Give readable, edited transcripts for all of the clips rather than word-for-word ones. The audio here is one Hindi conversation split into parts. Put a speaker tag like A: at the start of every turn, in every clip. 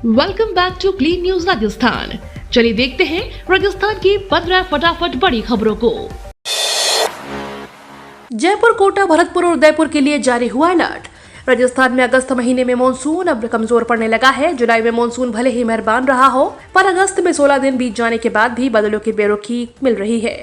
A: Welcome back to clean news Rajasthan. चलिए देखते हैं राजस्थान की 15 फटाफट बड़ी खबरों को। जयपुर, कोटा, भरतपुर और उदयपुर के लिए जारी हुआ अलर्ट। राजस्थान में अगस्त महीने में मानसून अब कमजोर पड़ने लगा है। जुलाई में मानसून भले ही मेहरबान रहा हो, पर अगस्त में 16 दिन बीत जाने के बाद भी बादलों की बेरुखी मिल रही है।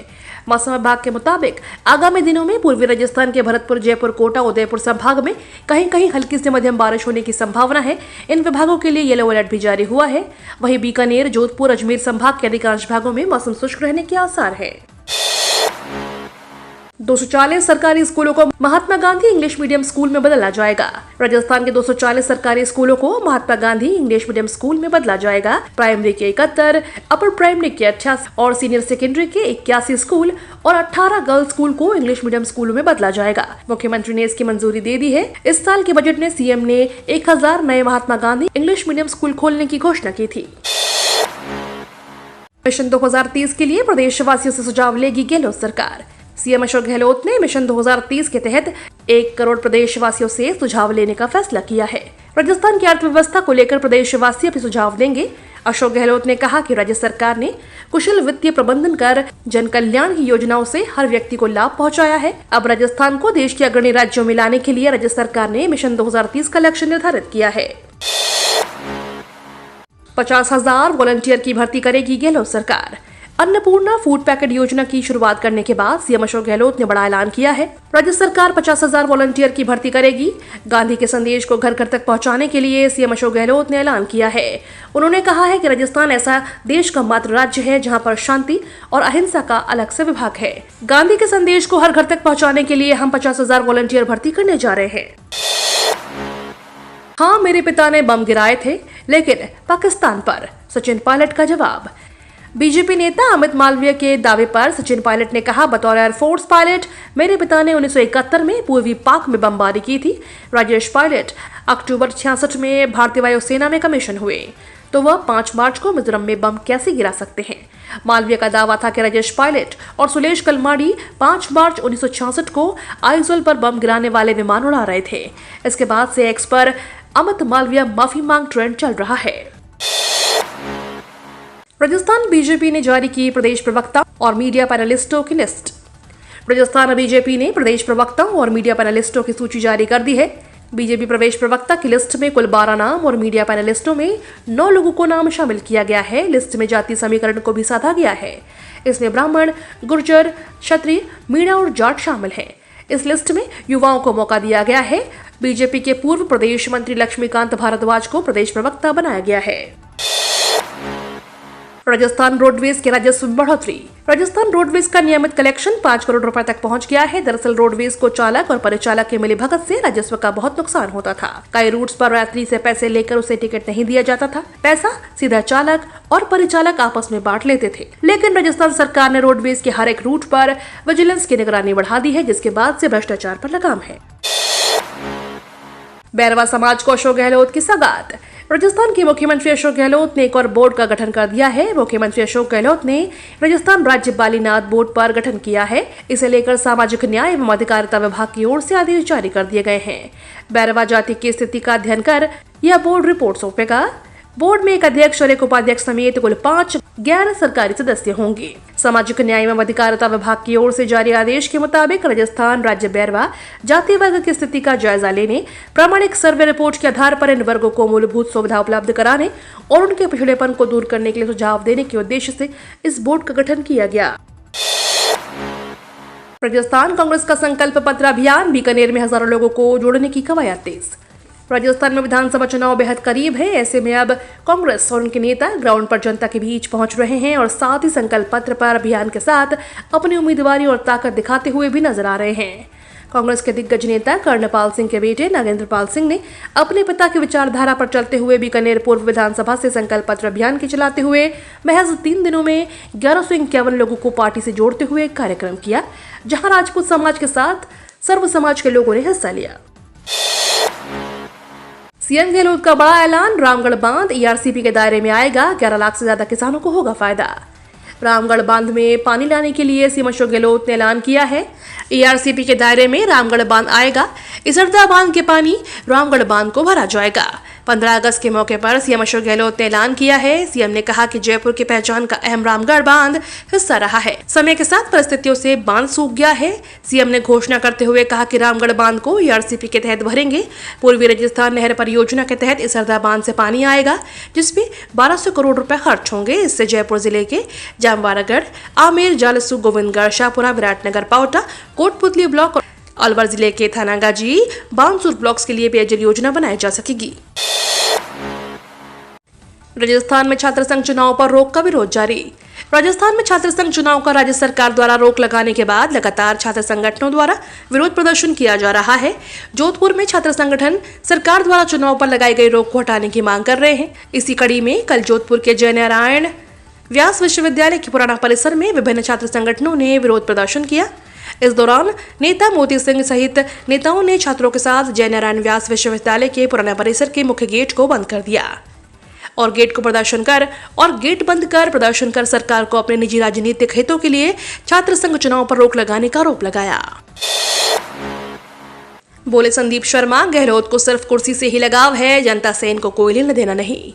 A: मौसम विभाग के मुताबिक आगामी दिनों में पूर्वी राजस्थान के भरतपुर, जयपुर, कोटा, उदयपुर संभाग में कहीं कहीं हल्की से मध्यम बारिश होने की संभावना है। इन विभागों के लिए येलो अलर्ट भी जारी हुआ है। वहीं बीकानेर, जोधपुर, अजमेर संभाग के अधिकांश भागों में मौसम शुष्क रहने के आसार है। 240 सरकारी स्कूलों को Mahatma Gandhi English medium school में बदला जाएगा। राजस्थान के 240 सरकारी स्कूलों को Mahatma Gandhi English medium school में बदला जाएगा। प्राइमरी के 71, अपर प्राइमरी के 88 और सीनियर सेकेंडरी के 81 स्कूल और 18 गर्ल्स स्कूल को इंग्लिश मीडियम स्कूलों में बदला जाएगा। मुख्यमंत्री ने इसकी मंजूरी दे दी है। इस साल के बजट में सीएम ने 1000 नए Mahatma Gandhi English medium school खोलने की घोषणा की थी। मिशन 2030 के लिए प्रदेशवासियों से सुझाव लेगी गहलोत सरकार। सीएम अशोक गहलोत ने मिशन 2030 के तहत 1 करोड़ प्रदेशवासियों से सुझाव लेने का फैसला किया है। राजस्थान की अर्थव्यवस्था को लेकर प्रदेशवासी अपने सुझाव देंगे। अशोक गहलोत ने कहा कि राज्य सरकार ने कुशल वित्तीय प्रबंधन कर जन कल्याण की योजनाओं से हर व्यक्ति को लाभ पहुंचाया है। अब राजस्थान को देश के अग्रणी राज्यों में लाने के लिए राज्य सरकार ने मिशन 2030 का लक्ष्य निर्धारित किया है। 50,000 वॉलंटियर की भर्ती करेगी गहलोत सरकार। अन्नपूर्णा फूड पैकेट योजना की शुरुआत करने के बाद सीएम अशोक गहलोत ने बड़ा ऐलान किया है। राज्य सरकार 50,000 वॉलंटियर की भर्ती करेगी। गांधी के संदेश को घर घर तक पहुंचाने के लिए सीएम अशोक गहलोत ने ऐलान किया है। उन्होंने कहा है कि राजस्थान ऐसा देश का मात्र राज्य है जहां पर शांति और अहिंसा का अलग से विभाग है। गांधी के संदेश को हर घर तक पहुंचाने के लिए हम 50,000 वॉलंटियर भर्ती करने जा रहे हैं। हाँ, मेरे पिता ने बम गिराए थे, लेकिन पाकिस्तान पर, सचिन पायलट का जवाब। बीजेपी नेता अमित मालवीय के दावे पर सचिन पायलट ने कहा, बतौर एयरफोर्स पायलट मेरे पिता ने 1971 में पूर्वी पाक में बमबारी की थी। राजेश पायलट अक्टूबर 66 में भारतीय वायुसेना में कमीशन हुए, तो वह 5 मार्च को मिजोरम में बम कैसे गिरा सकते हैं। मालवीय का दावा था कि राजेश पायलट और सुलेश कलमाड़ी 5 मार्च 1966 को आइजोल पर बम गिराने वाले विमान उड़ा रहे थे। इसके बाद से एक्स पर अमित मालवीय माफी मांग ट्रेंड चल रहा है। राजस्थान बीजेपी ने जारी की प्रदेश प्रवक्ता और मीडिया पैनलिस्टों की लिस्ट। राजस्थान बीजेपी ने प्रदेश प्रवक्ताओं और मीडिया पैनलिस्टों की सूची जारी कर दी है। बीजेपी प्रदेश प्रवक्ता की लिस्ट में कुल 12 नाम और मीडिया पैनलिस्टों में 9 लोगों को नाम शामिल किया गया है। लिस्ट में जाति समीकरण को भी साधा गया है। इसमें ब्राह्मण, गुर्जर, क्षत्रिय, मीणा और जाट शामिल हैं। इस लिस्ट में युवाओं को मौका दिया गया है। बीजेपी के पूर्व प्रदेश मंत्री लक्ष्मीकांत भारद्वाज को प्रदेश प्रवक्ता बनाया गया है। राजस्थान रोडवेज के राजस्व में बढ़ोतरी। राजस्थान रोडवेज का नियमित कलेक्शन 5 करोड़ रुपए तक पहुंच गया है। दरअसल रोडवेज को चालक और परिचालक के मिलीभगत से राजस्व का बहुत नुकसान होता था। कई रूट्स पर यात्री से पैसे लेकर उसे टिकट नहीं दिया जाता था। पैसा सीधा चालक और परिचालक आपस में बांट लेते थे। लेकिन राजस्थान सरकार ने रोडवेज के हर एक रूट पर विजिलेंस की निगरानी बढ़ा दी है, जिसके बाद से भ्रष्टाचार पर लगाम है। बैरवा समाज को अशोक गहलोत की सौगात। राजस्थान के मुख्यमंत्री अशोक गहलोत ने एक और बोर्ड का गठन कर दिया है। मुख्यमंत्री अशोक गहलोत ने राजस्थान राज्य बालीनाथ बोर्ड पर गठन किया है। इसे लेकर सामाजिक न्याय एवं अधिकारिता विभाग की ओर से आदेश जारी कर दिए गए हैं। बैरवा जाति की स्थिति का अध्ययन कर यह बोर्ड रिपोर्ट सौंपेगा। बोर्ड में एक अध्यक्ष और एक उपाध्यक्ष समेत कुल 5 गैर सरकारी सदस्य होंगे। सामाजिक न्याय एवं अधिकारिता विभाग की ओर से जारी आदेश के मुताबिक राजस्थान राज्य बैरवा जाति वर्ग की स्थिति का जायजा लेने, प्रामाणिक सर्वे रिपोर्ट के आधार पर इन वर्गों को मूलभूत सुविधा उपलब्ध कराने और उनके पिछड़ेपन को दूर करने के लिए सुझाव देने के उद्देश्य से इस बोर्ड का गठन किया गया। राजस्थान कांग्रेस का संकल्प पत्र अभियान। बीकानेर में हजारों लोगों को जोड़ने की कवायद तेज। राजस्थान में विधानसभा चुनाव बेहद करीब है। ऐसे में अब कांग्रेस और उनके नेता ग्राउंड पर जनता के बीच पहुंच रहे हैं और साथ ही संकल्प पत्र पर अभियान के साथ अपनी उम्मीदवारी और ताकत दिखाते हुए भी नजर आ रहे हैं। कांग्रेस के दिग्गज नेता कर्णपाल सिंह के बेटे नागेंद्र पाल सिंह ने अपने पिता की विचारधारा पर चलते हुए बीकानेर पूर्व विधानसभा से संकल्प पत्र अभियान की चलाते हुए महज 3 दिनों में 1151 लोगों को पार्टी से जोड़ते हुए एक कार्यक्रम किया, जहां राजपूत समाज के साथ सर्व समाज के लोगों ने हिस्सा लिया। सीएम गहलोत का बड़ा ऐलान। रामगढ़ बांध ईआरसीपी के दायरे में आएगा। 11 लाख से ज्यादा किसानों को होगा फायदा। रामगढ़ बांध में पानी लाने के लिए सीएम अशोक गहलोत ने ऐलान किया है। ईआरसीपी के दायरे में रामगढ़ बांध आएगा। इसरदा बांध के पानी रामगढ़ बांध को भरा जाएगा। 15 अगस्त के मौके पर सीएम अशोक गहलोत ने ऐलान किया है। सीएम ने कहा कि जयपुर की पहचान का अहम रामगढ़ बांध हिस्सा रहा है। समय के साथ परिस्थितियों से बांध सूख गया है। सीएम ने घोषणा करते हुए कहा कि रामगढ़ बांध को ईआरसीपी के तहत भरेंगे। पूर्वी राजस्थान नहर परियोजना के तहत इस सरदा बांध से पानी आएगा, जिसमें 1200 करोड़ रुपए खर्च होंगे। इससे जयपुर जिले के जामवारागढ़, आमेर, जालसू, गोविंदगढ़, शाहपुरा, विराटनगर, पावटा, कोटपुतली ब्लॉक और अलवर जिले के थानागाजी, बानसूर ब्लॉक्स के लिए पेयजल योजना बनाई जा सकेगी। राजस्थान में छात्र संघ चुनाव पर रोक का विरोध जारी। राजस्थान में छात्र संघ चुनाव का राज्य सरकार द्वारा रोक लगाने के बाद लगातार छात्र संगठनों द्वारा विरोध प्रदर्शन किया जा रहा है। जोधपुर में छात्र संगठन सरकार द्वारा चुनाव पर लगाई गई रोक को हटाने की मांग कर रहे हैं। इसी कड़ी में कल जोधपुर के जय नारायण व्यास विश्वविद्यालय के पुराना परिसर में विभिन्न छात्र संगठनों ने विरोध प्रदर्शन किया। इस दौरान नेता मोती सिंह सहित नेताओं ने छात्रों के साथ जय नारायण व्यास विश्वविद्यालय के पुराना परिसर के मुख्य गेट को बंद कर दिया और गेट बंद कर प्रदर्शन कर सरकार को अपने निजी राजनीतिक हितों के लिए छात्र संघ चुनाव पर रोक लगाने का आरोप लगाया। बोले संदीप शर्मा, गहलोत को सिर्फ कुर्सी से ही लगाव है, जनता से इनको कोई लेना देना नहीं।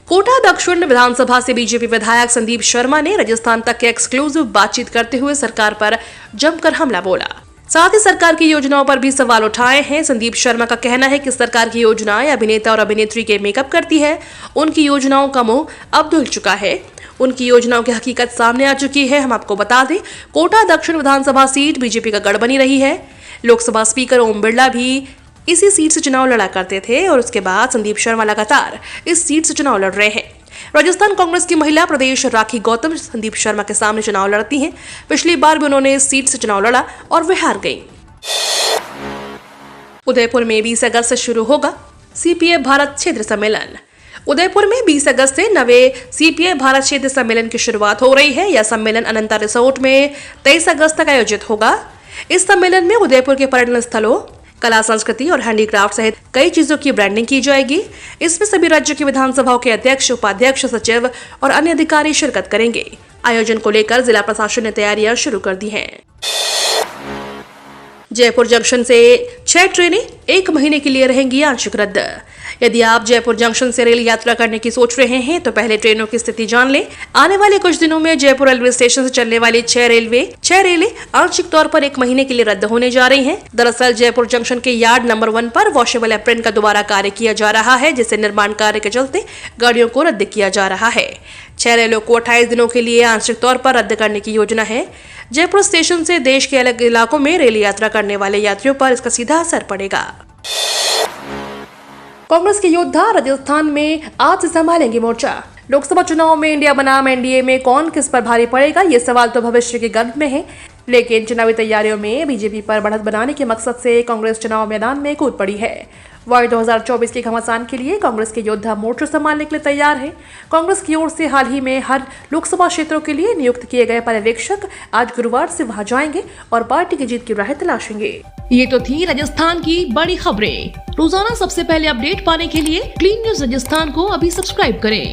A: कोटा दक्षिण विधानसभा से बीजेपी विधायक संदीप शर्मा ने राजस्थान तक के एक्सक्लूसिव बातचीत करते हुए सरकार पर जमकर हमला बोला। साथ ही सरकार की योजनाओं पर भी सवाल उठाए हैं। संदीप शर्मा का कहना है कि सरकार की योजनाएं अभिनेता और अभिनेत्री के मेकअप करती है। उनकी योजनाओं का मुंह अब धुल चुका है। उनकी योजनाओं की हकीकत सामने आ चुकी है। हम आपको बता दें, कोटा दक्षिण विधानसभा सीट बीजेपी का गढ़ बनी रही है। लोकसभा स्पीकर ओम बिरला भी इसी सीट से चुनाव लड़ा करते थे और उसके बाद संदीप शर्मा लगातार इस सीट से चुनाव लड़ रहे हैं। राजस्थान कांग्रेस की महिला प्रदेश राखी गौतम संदीप शर्मा के सामने चुनाव लड़ती हैं। पिछली बार भी उन्होंने इस सीट से चुनाव लड़ा और वे हार गईं। उदयपुर में 20 अगस्त से शुरू होगा सीपीआई भारत क्षेत्र सम्मेलन। उदयपुर में 20 अगस्त से नवे सीपीआई भारत क्षेत्र सम्मेलन की शुरुआत हो रही है। यह सम्मेलन अनंता रिसोर्ट में 23 अगस्त तक आयोजित होगा। इस सम्मेलन में उदयपुर के पर्यटन स्थलों, कला संस्कृति और हैंडीक्राफ्ट सहित कई चीजों की ब्रांडिंग की जाएगी। इसमें सभी राज्यों की विधानसभाओं के अध्यक्ष, उपाध्यक्ष, सचिव और अन्य अधिकारी शिरकत करेंगे। आयोजन को लेकर जिला प्रशासन ने तैयारियां शुरू कर दी हैं। जयपुर जंक्शन से 6 ट्रेनें 1 महीने के लिए रहेंगी आंशिक रद्द। यदि आप जयपुर जंक्शन से रेल यात्रा करने की सोच रहे हैं तो पहले ट्रेनों की स्थिति जान लें। आने वाले कुछ दिनों में जयपुर रेलवे स्टेशन से चलने वाली 6 रेलें आंशिक तौर पर 1 महीने के लिए रद्द होने जा रही हैं। दरअसल जयपुर जंक्शन के यार्ड नंबर 1 पर वॉशेबल एप्रन का दोबारा कार्य किया जा रहा है, जिससे निर्माण कार्य के चलते गाड़ियों को रद्द किया जा रहा है। 6 रेलों को 28 दिनों के लिए आंशिक तौर पर रद्द करने की योजना है। जयपुर स्टेशन से देश के अलग इलाकों में रेल यात्रा करने वाले यात्रियों पर इसका सीधा असर पड़ेगा। कांग्रेस के योद्धा राजस्थान में आज से संभालेंगे मोर्चा। लोकसभा चुनाव में इंडिया बनाम एनडीए में कौन किस पर भारी पड़ेगा, ये सवाल तो भविष्य के गर्भ में है, लेकिन चुनावी तैयारियों में बीजेपी पर बढ़त बनाने के मकसद से कांग्रेस चुनाव मैदान में कूद पड़ी है। वह 2024 के घमासान के लिए कांग्रेस के योद्धा मोर्चा संभालने के लिए तैयार है। कांग्रेस की ओर से हाल ही में हर लोकसभा क्षेत्रों के लिए नियुक्त किए गए पर्यवेक्षक आज गुरुवार से वहां जाएंगे और पार्टी की जीत की राह तलाशेंगे। ये तो थी राजस्थान की बड़ी खबरें। रोजाना सबसे पहले अपडेट पाने के लिए क्लीन न्यूज राजस्थान को अभी सब्सक्राइब करें।